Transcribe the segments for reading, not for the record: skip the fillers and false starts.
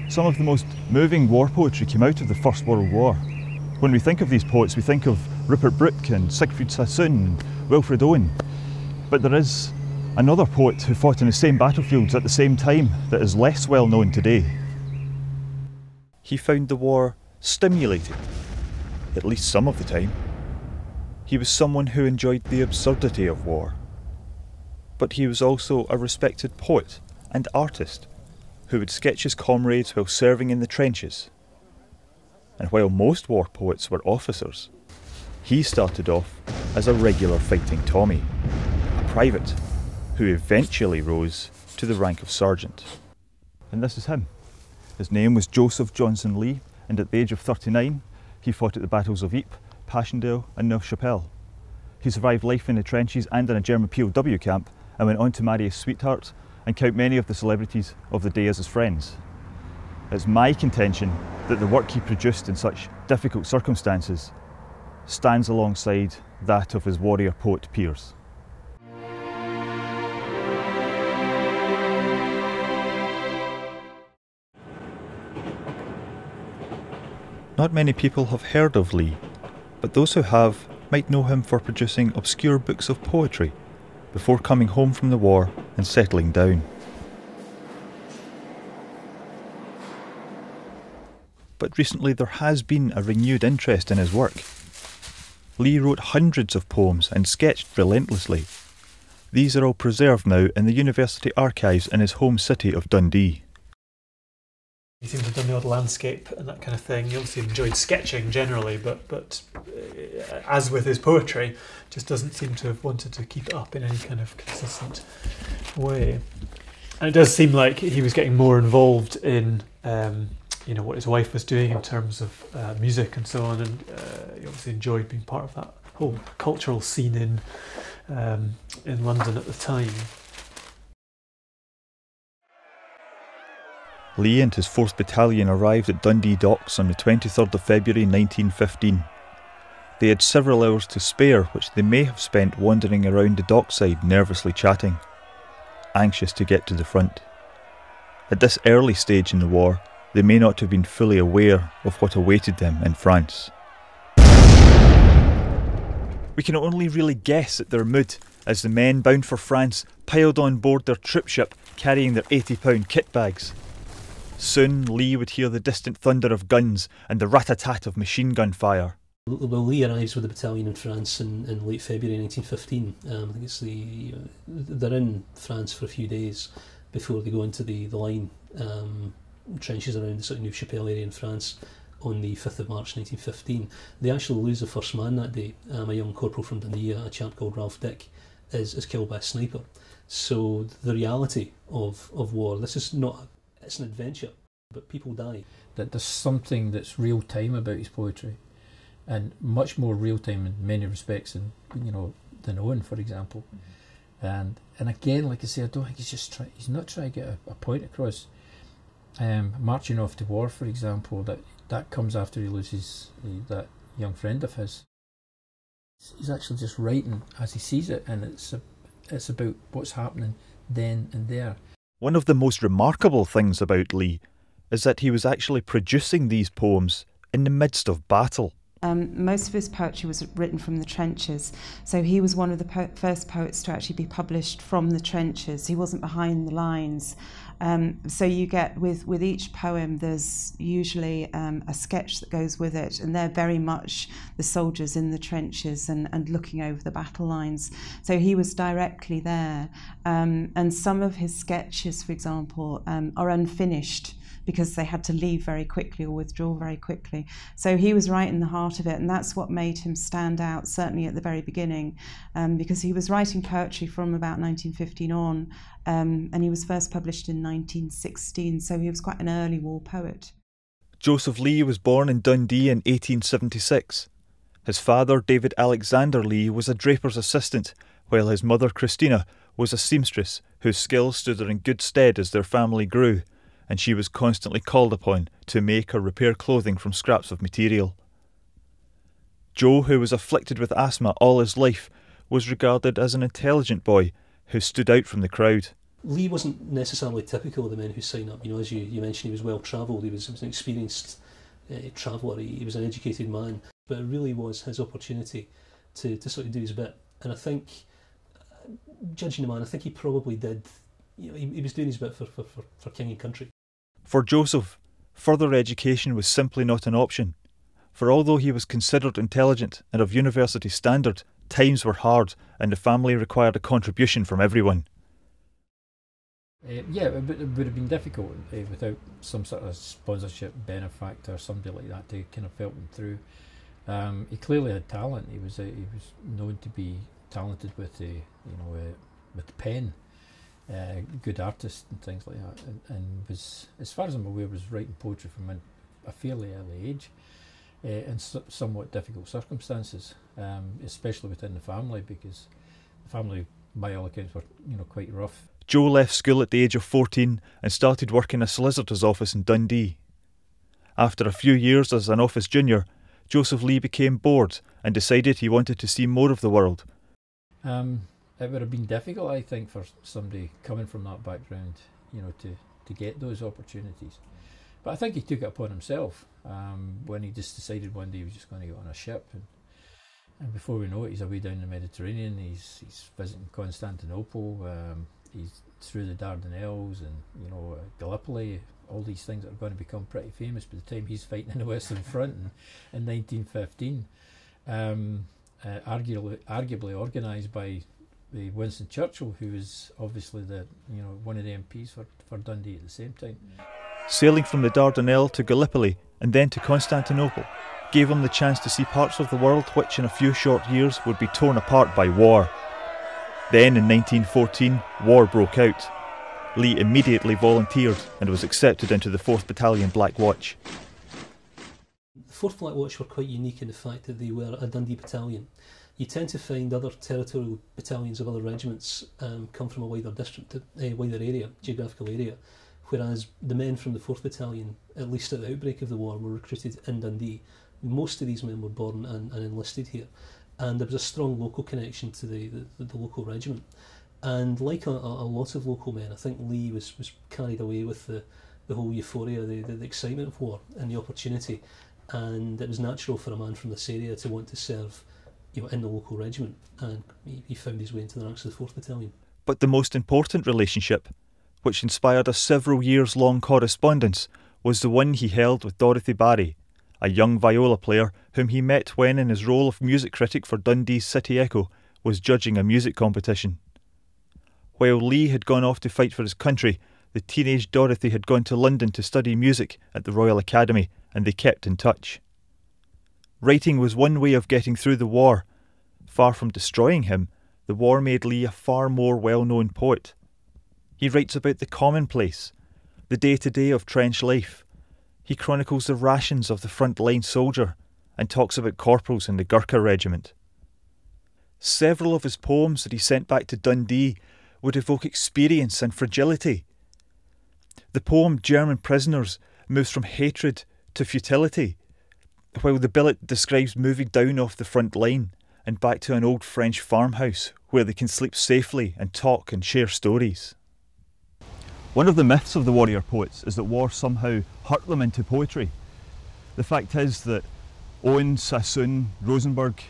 Some of the most moving war poetry came out of the First World War. When we think of these poets, we think of Rupert Brooke and Siegfried Sassoon and Wilfred Owen. But there is another poet who fought in the same battlefields at the same time that is less well known today. He found the war stimulating, at least some of the time. He was someone who enjoyed the absurdity of war. But he was also a respected poet and artist who would sketch his comrades while serving in the trenches. And while most war poets were officers, he started off as a regular fighting Tommy, a private who eventually rose to the rank of sergeant. And this is him. His name was Joseph Johnson Lee, and at the age of 39, he fought at the battles of Ypres, Passchendaele and Neuve-Chapelle. He survived life in the trenches and in a German POW camp and went on to marry his sweetheart and count many of the celebrities of the day as his friends. It's my contention that the work he produced in such difficult circumstances stands alongside that of his warrior poet peers. Not many people have heard of Lee, but those who have might know him for producing obscure books of poetry before coming home from the war and settling down. But recently there has been a renewed interest in his work. Lee wrote hundreds of poems and sketched relentlessly. These are all preserved now in the university archives in his home city of Dundee. He seems to have done the odd landscape and that kind of thing. He obviously enjoyed sketching generally, but as with his poetry, just doesn't seem to have wanted to keep it up in any kind of consistent way. And it does seem like he was getting more involved in what his wife was doing in terms of music and so on, and he obviously enjoyed being part of that whole cultural scene in London at the time. Lee and his 4th Battalion arrived at Dundee Docks on the 23rd of February 1915. They had several hours to spare, which they may have spent wandering around the dockside nervously chatting, anxious to get to the front. At this early stage in the war, they may not have been fully aware of what awaited them in France. We can only really guess at their mood as the men bound for France piled on board their troop ship carrying their 80-pound kit bags. Soon Lee would hear the distant thunder of guns and the rat-a-tat of machine gun fire. Well, Lee arrives with the battalion in France in late February 1915. I think it's they're in France for a few days before they go into the line trenches around the sort of Neuve-Chapelle area in France on the 5th of March 1915. They actually lose the first man that day. A young corporal from Dundee, a chap called Ralph Dick, is killed by a sniper. So the reality of war, this is not... It's an adventure, but people die. That there's something that's real time about his poetry, and much more real time in many respects than Owen, for example. And again, like I say, I don't think he's not trying to get a point across. Marching off to war, for example, that comes after he loses that young friend of his. He's actually just writing as he sees it, and it's about what's happening then and there. One of the most remarkable things about Lee is that he was actually producing these poems in the midst of battle. Most of his poetry was written from the trenches, so he was one of the first poets to actually be published from the trenches. He wasn't behind the lines. So you get, with each poem, there's usually a sketch that goes with it, and they're very much the soldiers in the trenches and looking over the battle lines. So he was directly there. And some of his sketches, for example, are unfinished, because they had to leave very quickly or withdraw very quickly. So he was right in the heart of it, and that's what made him stand out, certainly at the very beginning, because he was writing poetry from about 1915 on, and he was first published in 1916, so he was quite an early war poet. Joseph Lee was born in Dundee in 1876. His father, David Alexander Lee, was a draper's assistant, while his mother, Christina, was a seamstress whose skills stood her in good stead as their family grew, and she was constantly called upon to make or repair clothing from scraps of material. Joe, who was afflicted with asthma all his life, was regarded as an intelligent boy who stood out from the crowd, Lee wasn't necessarily typical of the men who sign up. You know, as you mentioned, he was well travelled. He was an experienced traveller. He was an educated man, but it really was his opportunity to sort of do his bit. And I think, judging the man, I think he probably did. You know, he was doing his bit for king and country. For Joseph, further education was simply not an option. For although he was considered intelligent and of university standard, times were hard and the family required a contribution from everyone. Yeah, it would have been difficult without some sort of sponsorship benefactor, somebody like that to kind of help him through. He clearly had talent. He was known to be talented with the with the pen, good artist and things like that, and was, as far as I'm aware, was writing poetry from a fairly early age, in somewhat difficult circumstances, especially within the family, because the family, by all accounts, were quite rough. Joe left school at the age of 14 and started working in a solicitor's office in Dundee. After a few years as an office junior, Joseph Lee became bored and decided he wanted to see more of the world. It would have been difficult, I think, for somebody coming from that background, to get those opportunities. But I think he took it upon himself when he just decided one day he was just going to get on a ship, and before we know it, he's away down the Mediterranean. He's visiting Constantinople. He's through the Dardanelles and Gallipoli. All these things that are going to become pretty famous by the time he's fighting in the Western Front in 1915. Arguably organised by Winston Churchill, who was obviously one of the MPs for Dundee at the same time. Sailing from the Dardanelles to Gallipoli and then to Constantinople gave him the chance to see parts of the world which in a few short years would be torn apart by war. Then in 1914, war broke out. Lee immediately volunteered and was accepted into the 4th Battalion Black Watch. The 4th Black Watch were quite unique in the fact that they were a Dundee battalion. You tend to find other territorial battalions of other regiments come from a wider geographical area, whereas the men from the 4th Battalion, at least at the outbreak of the war, were recruited in Dundee. Most of these men were born and enlisted here, and there was a strong local connection to the local regiment. And like a lot of local men, I think Lee was carried away with the whole euphoria, the excitement of war and the opportunity, and it was natural for a man from this area to want to serve in the local regiment, and he found his way into the ranks of the 4th Battalion. But the most important relationship, which inspired a several years-long correspondence, was the one he held with Dorothy Barry, a young viola player whom he met when, in his role of music critic for Dundee's City Echo, was judging a music competition. While Lee had gone off to fight for his country, the teenage Dorothy had gone to London to study music at the Royal Academy, and they kept in touch. Writing was one way of getting through the war. Far from destroying him, the war made Lee a far more well-known poet. He writes about the commonplace, the day-to-day of trench life. He chronicles the rations of the front-line soldier and talks about corporals in the Gurkha regiment. Several of his poems that he sent back to Dundee would evoke experience and fragility. The poem German Prisoners moves from hatred to futility, while the billet describes moving down off the front line and back to an old French farmhouse where they can sleep safely and talk and share stories. One of the myths of the warrior poets is that war somehow hurt them into poetry. The fact is that Owen, Sassoon, Rosenberg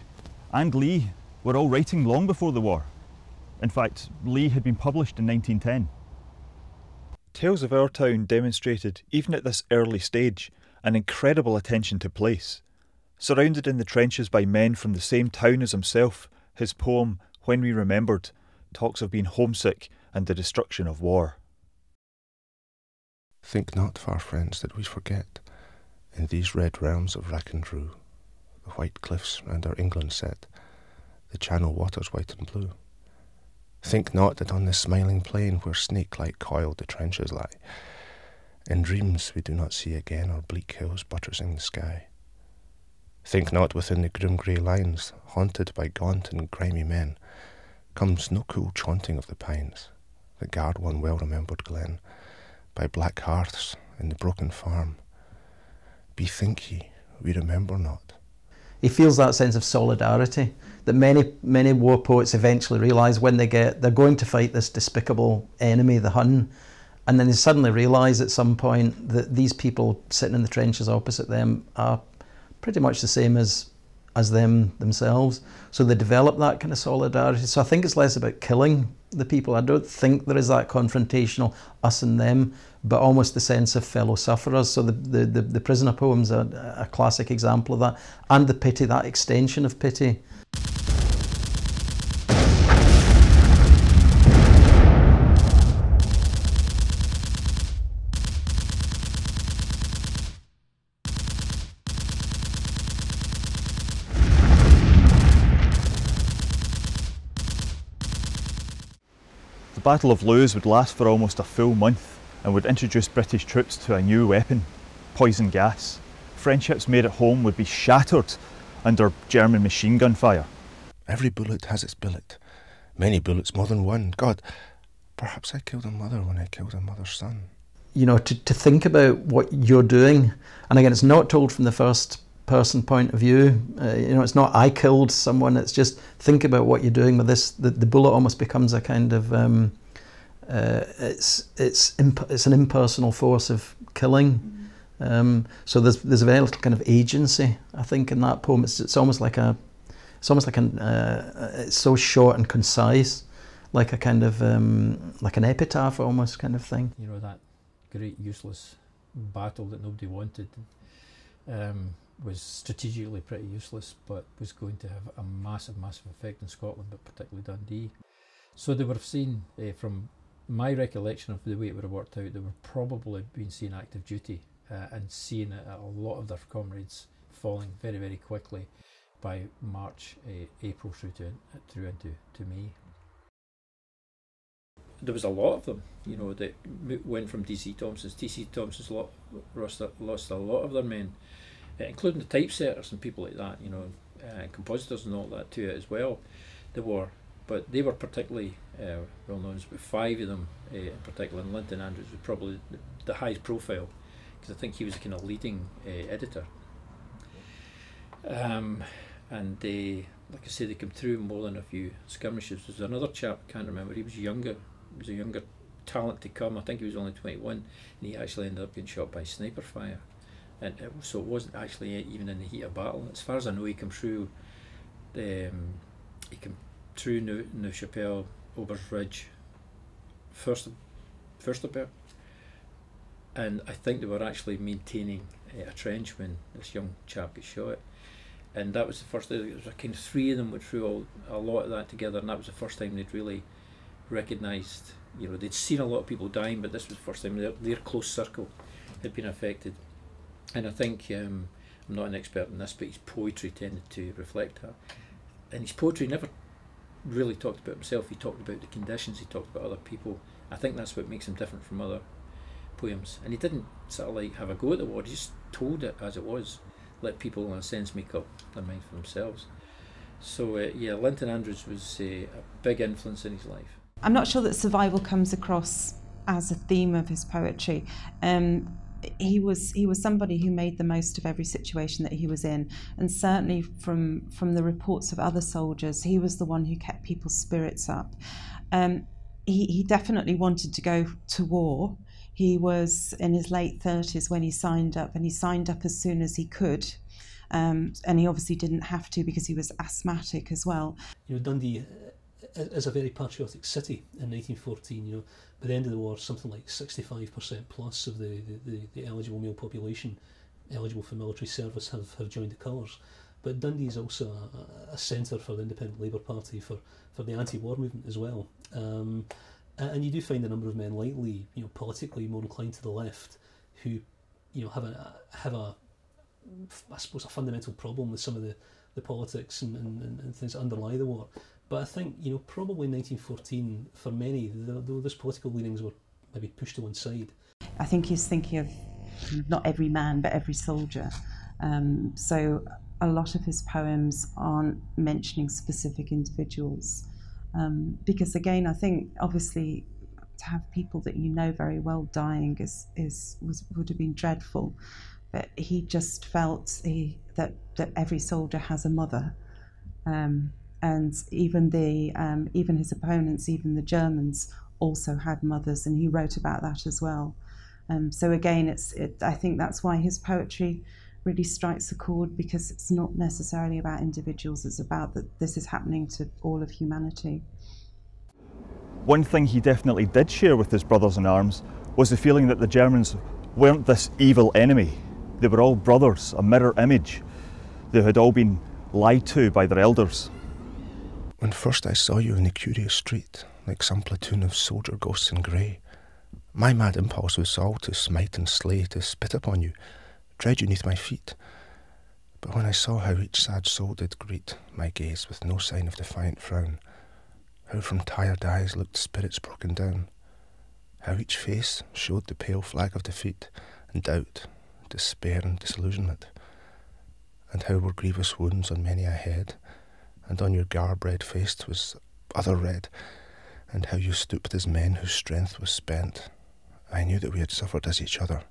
and Lee were all writing long before the war. In fact, Lee had been published in 1910. Tales of Our Town demonstrated, even at this early stage, an incredible attention to place. Surrounded in the trenches by men from the same town as himself, his poem, When We Remembered, talks of being homesick and the destruction of war. Think not, far friends, that we forget, in these red realms of wrack and rue, the white cliffs round our England set, the channel waters white and blue. Think not that on this smiling plain, where snake-like coiled the trenches lie, in dreams we do not see again our bleak hills buttressing the sky. Think not within the grim grey lines, haunted by gaunt and grimy men, comes no cool chaunting of the pines that guard one well-remembered glen, by black hearths in the broken farm. Bethink ye, we remember not. he feels that sense of solidarity that many war poets eventually realise when they're going to fight this despicable enemy, the Hun, and then they suddenly realise at some point that these people sitting in the trenches opposite them are pretty much the same as them themselves. So they develop that kind of solidarity. So I think it's less about killing the people. I don't think there is that confrontational us and them, but almost the sense of fellow sufferers. So the prisoner poems are a classic example of that, and the pity, that extension of pity. The Battle of Lewes would last for almost a full month and would introduce British troops to a new weapon, poison gas. Friendships made at home would be shattered under German machine gun fire. Every bullet has its billet. Many bullets, more than one. God, perhaps I killed a mother when I killed a mother's son. You know, to think about what you're doing, and again, it's not told from the first person point of view. You know, it's not I killed someone. It's just think about what you're doing with this. The bullet almost becomes a kind of it's an impersonal force of killing. So there's a very little kind of agency, I think, in that poem. It's almost like it's so short and concise, like a kind of like an epitaph almost kind of thing. You know, that great useless battle that nobody wanted was strategically pretty useless, but was going to have a massive effect in Scotland, but particularly Dundee. So they would have seen, from my recollection of the way it would have worked out, they would probably have been seeing active duty and seeing a lot of their comrades falling very, very quickly by March, April through into May. There was a lot of them, you know, that went from DC Thompson's. DC Thompson's lost a lot of their men, including the typesetters and people like that, you know, compositors and all that to it as well. But they were particularly well known. There's 5 of them in particular, and Linton Andrews was probably the highest profile, because I think he was a kind of leading editor. And they, like I say, they came through more than a few skirmishes. There's another chap, I can't remember, he was younger. He was a younger talent to come. I think he was only 21, and he actually ended up getting shot by sniper fire. And so it wasn't actually even in the heat of battle. As far as I know, he came through New Chapelle, Ober's Ridge, Fürstenberg, and I think they were actually maintaining a trench when this young chap got shot. And that was the first. There was a kind of 3 of them went through a lot of that together, and that was the first time they'd really recognised. You know, they'd seen a lot of people dying, but this was the first time their close circle had been affected. And I think I'm not an expert in this, but his poetry tended to reflect that. And his poetry never really talked about himself. He talked about the conditions. He talked about other people. I think that's what makes him different from other poems. And he didn't sort of like have a go at the war. He just told it as it was. Let people, in a sense, make up their mind for themselves. So yeah, Linton Andrews was a big influence in his life. I'm not sure that survival comes across as a theme of his poetry. He was somebody who made the most of every situation that he was in, and certainly from the reports of other soldiers, he was the one who kept people's spirits up. He definitely wanted to go to war. He was in his late 30s when he signed up, and he signed up as soon as he could. And he obviously didn't have to because he was asthmatic as well. You know, Dundee is a very patriotic city in 1914. You know, by the end of the war, something like 65% plus of the eligible male population eligible for military service have joined the colours. But Dundee is also a centre for the Independent Labour Party, for the anti-war movement as well. And you do find a number of men likely, you know, politically more inclined to the left, who, you know, have a I suppose a fundamental problem with some of the politics and things that underlie the war. But I think, you know, probably in 1914, for many, those political leanings were maybe pushed to one side. I think he's thinking of not every man, but every soldier. So a lot of his poems aren't mentioning specific individuals. Because again, I think obviously to have people that you know very well dying would have been dreadful. But he just felt that every soldier has a mother, and even his opponents, even the Germans, also had mothers, and he wrote about that as well. So again, I think that's why his poetry really strikes a chord, because it's not necessarily about individuals, it's about that this is happening to all of humanity. One thing he definitely did share with his brothers in arms was the feeling that the Germans weren't this evil enemy. They were all brothers, a mirror image. They had all been lied to by their elders. When first I saw you in the curious street, like some platoon of soldier ghosts in grey, my mad impulse was all to smite and slay, to spit upon you, tread you neath my feet. But when I saw how each sad soul did greet my gaze with no sign of defiant frown, how from tired eyes looked spirits broken down, how each face showed the pale flag of defeat, and doubt, despair and disillusionment, and how were grievous wounds on many a head, and on your garb red faced was other red, and how you stooped as men whose strength was spent, I knew that we had suffered as each other,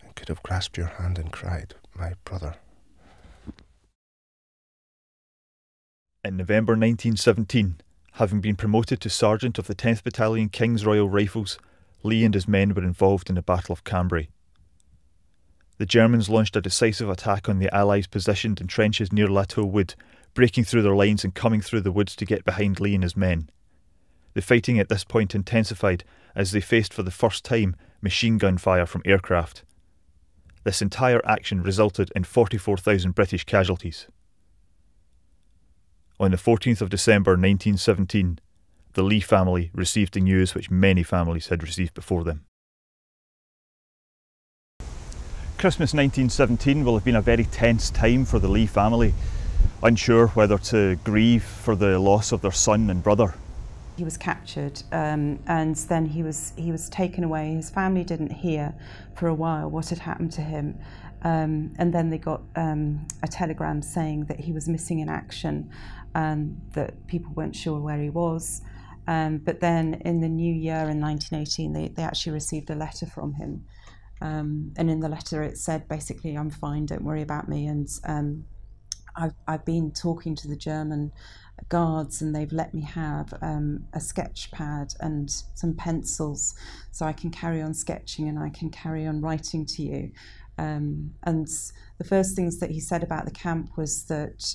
and could have grasped your hand and cried, my brother. In November 1917, having been promoted to Sergeant of the 10th Battalion King's Royal Rifles, Lee and his men were involved in the Battle of Cambrai. The Germans launched a decisive attack on the Allies positioned in trenches near Lateau Wood, breaking through their lines and coming through the woods to get behind Lee and his men. The fighting at this point intensified as they faced for the first time machine gun fire from aircraft. This entire action resulted in 44,000 British casualties. On the 14th of December 1917, the Lee family received the news which many families had received before them. Christmas 1917 will have been a very tense time for the Lee family, unsure whether to grieve for the loss of their son and brother. He was captured, and then he was taken away. His family didn't hear for a while what had happened to him, and then they got a telegram saying that he was missing in action, and that people weren't sure where he was. But then in the new year in 1918, they actually received a letter from him, and in the letter it said basically, "I'm fine, don't worry about me," and I've been talking to the German guards, and they've let me have a sketch pad and some pencils so I can carry on sketching and I can carry on writing to you. And the first things that he said about the camp was that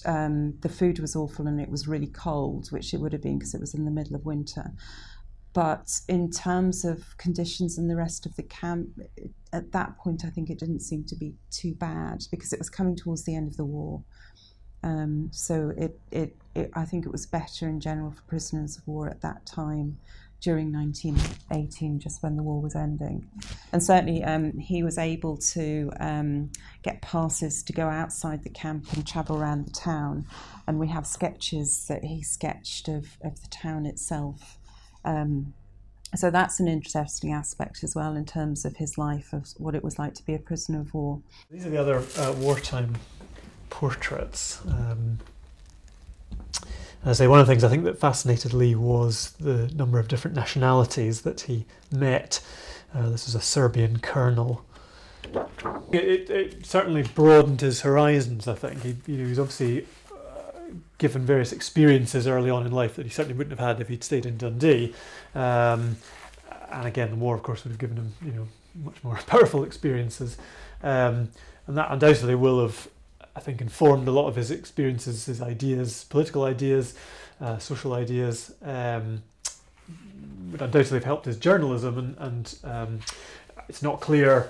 the food was awful and it was really cold, which it would have been because it was in the middle of winter. But in terms of conditions in the rest of the camp, at that point I think it didn't seem to be too bad because it was coming towards the end of the war. So I think it was better in general for prisoners of war at that time during 1918, just when the war was ending. And certainly he was able to get passes to go outside the camp and travel around the town. And we have sketches that he sketched of the town itself. So that's an interesting aspect as well in terms of his life, of what it was like to be a prisoner of war. These are the other wartime portraits. As I say, one of the things I think that fascinated Lee was the number of different nationalities that he met. This was a Serbian colonel. It certainly broadened his horizons, I think. He was obviously given various experiences early on in life that he certainly wouldn't have had if he'd stayed in Dundee. And again, the war, of course, would have given him, much more powerful experiences. And that undoubtedly will have, I think, informed a lot of his experiences, his ideas, political ideas, social ideas, would undoubtedly have helped his journalism, and it's not clear,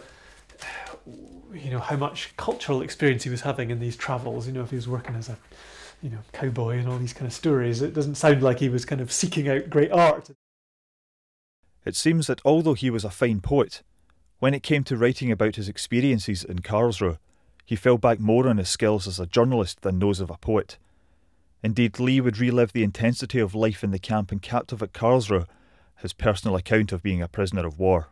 how much cultural experience he was having in these travels. If he was working as a, cowboy and all these kind of stories, it doesn't sound like he was kind of seeking out great art. It seems that although he was a fine poet, when it came to writing about his experiences in Karlsruhe, he fell back more on his skills as a journalist than those of a poet. Indeed, Lee would relive the intensity of life in the camp and captive at Karlsruhe, his personal account of being a prisoner of war.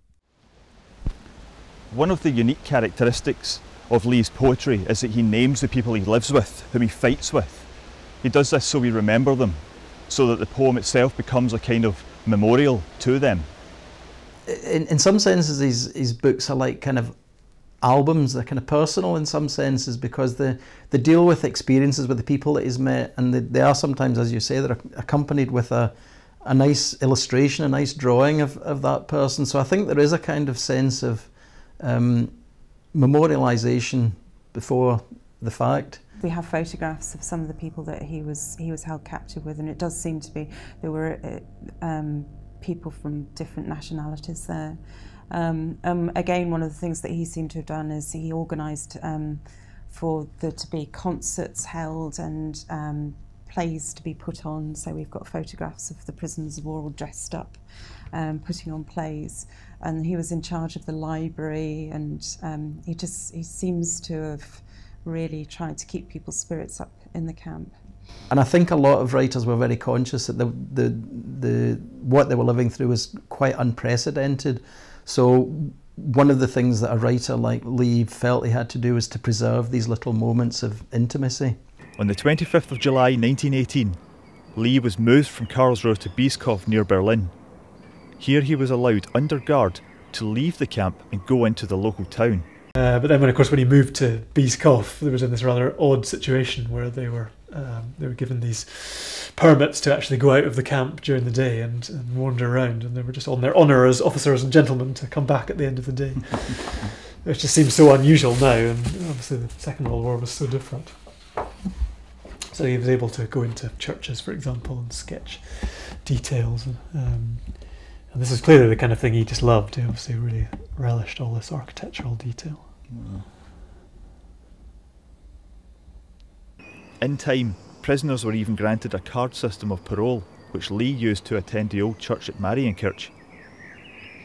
One of the unique characteristics of Lee's poetry is that he names the people he lives with, whom he fights with. He does this so we remember them, so that the poem itself becomes a kind of memorial to them. In some senses, his books are like kind of albums. They're kind of personal in some senses because they deal with experiences with the people that he's met, and they are sometimes, as you say, they're accompanied with a nice illustration, a nice drawing of that person. So I think there is a kind of sense of memorialisation before the fact. We have photographs of some of the people that he was held captive with, and it does seem to be there were people from different nationalities there. Again, one of the things that he seemed to have done is he organised for there to be concerts held and plays to be put on. So we've got photographs of the prisoners of war all dressed up, putting on plays. And he was in charge of the library, and he seems to have really tried to keep people's spirits up in the camp. And I think a lot of writers were very conscious that what they were living through was quite unprecedented. So one of the things that a writer like Lee felt he had to do was to preserve these little moments of intimacy. On the 25th of July 1918, Lee was moved from Karlsruhe to Bieskopf near Berlin. Here he was allowed under guard to leave the camp and go into the local town. But then, when he moved to Bieskopf, there was in this rather odd situation where they were given these permits to actually go out of the camp during the day and wander around, and they were just on their honour as officers and gentlemen to come back at the end of the day. It just seems so unusual now, and obviously the Second World War was so different. So he was able to go into churches, for example, and sketch details. And this is clearly the kind of thing he just loved. He obviously really relished all this architectural detail. In time, prisoners were even granted a card system of parole, which Lee used to attend the old church at Marienkirch.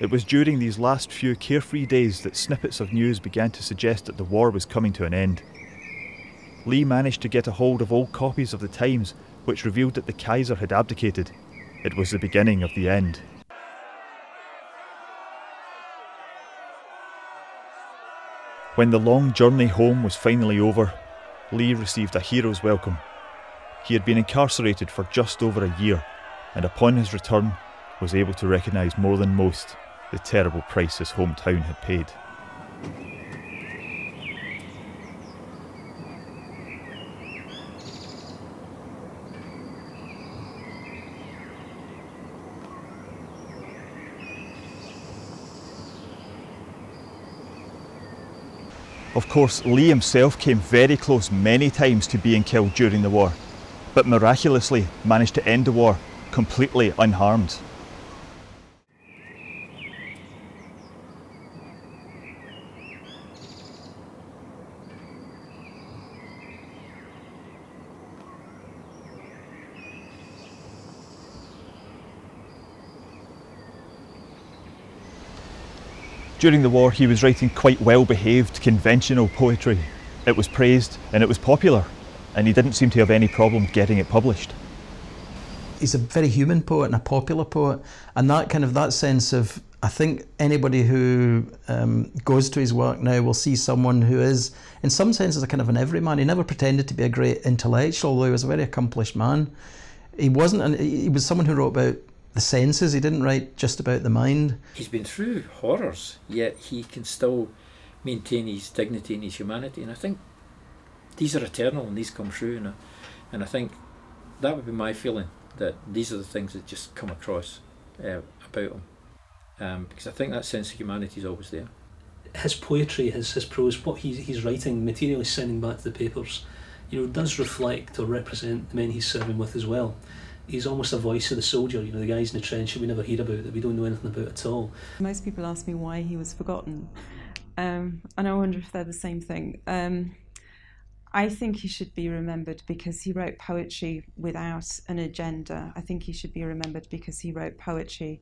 It was during these last few carefree days that snippets of news began to suggest that the war was coming to an end. Lee managed to get a hold of old copies of the Times, which revealed that the Kaiser had abdicated. It was the beginning of the end. When the long journey home was finally over, Lee received a hero's welcome. He had been incarcerated for just over a year, and upon his return was able to recognise more than most the terrible price his hometown had paid. Of course, Lee himself came very close many times to being killed during the war, but miraculously managed to end the war completely unharmed. During the war, he was writing quite well-behaved, conventional poetry. It was praised and it was popular, and he didn't seem to have any problem getting it published. He's a very human poet and a popular poet, and that sense of, I think anybody who goes to his work now will see someone who is, in some senses, a kind of an everyman. He never pretended to be a great intellectual, although he was a very accomplished man. He was someone who wrote about the senses. He didn't write just about the mind. He's been through horrors, yet he can still maintain his dignity and his humanity, and I think these are eternal and these come true, and I think that would be my feeling, that these are the things that just come across about him, because I think that sense of humanity is always there. His poetry, his prose, what he's writing, materially sending back to the papers, does reflect or represent the men he's serving with as well. He's almost a voice of the soldier, the guys in the trench that we never hear about, that we don't know anything about at all. Most people ask me why he was forgotten, and I wonder if they're the same thing. I think he should be remembered because he wrote poetry without an agenda. I think he should be remembered because he wrote poetry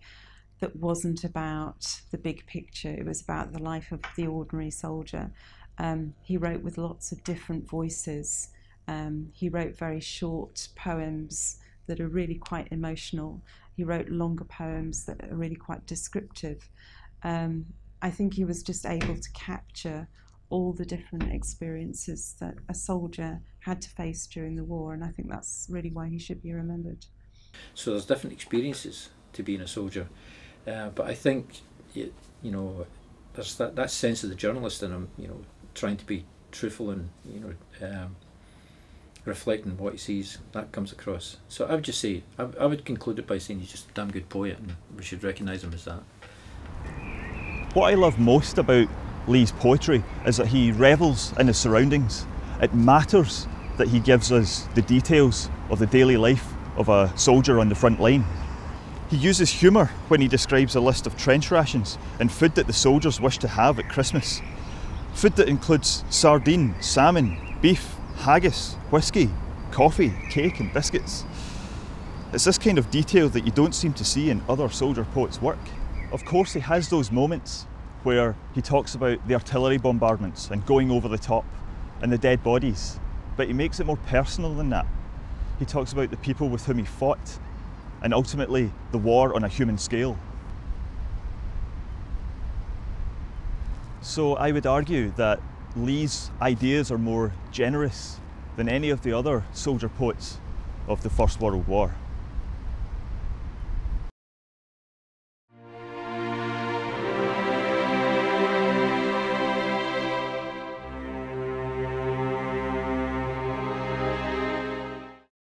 that wasn't about the big picture. It was about the life of the ordinary soldier. He wrote with lots of different voices. He wrote very short poems that are really quite emotional. He wrote longer poems that are really quite descriptive. I think he was just able to capture all the different experiences that a soldier had to face during the war, and I think that's really why he should be remembered. So there's different experiences to being a soldier, but I think there's that sense of the journalist in him, you know, trying to be truthful and, you know, reflecting what he sees. That comes across. So I would just say, I would conclude it by saying he's just a damn good poet, and we should recognise him as that. What I love most about Lee's poetry is that he revels in his surroundings. It matters that he gives us the details of the daily life of a soldier on the front line. He uses humour when he describes a list of trench rations and food that the soldiers wish to have at Christmas. Food that includes sardine, salmon, beef, haggis, whiskey, coffee, cake and biscuits. It's this kind of detail that you don't seem to see in other soldier poets' work. Of course he has those moments where he talks about the artillery bombardments and going over the top and the dead bodies, but he makes it more personal than that. He talks about the people with whom he fought and ultimately the war on a human scale. So I would argue that Lee's ideas are more generous than any of the other soldier poets of the First World War.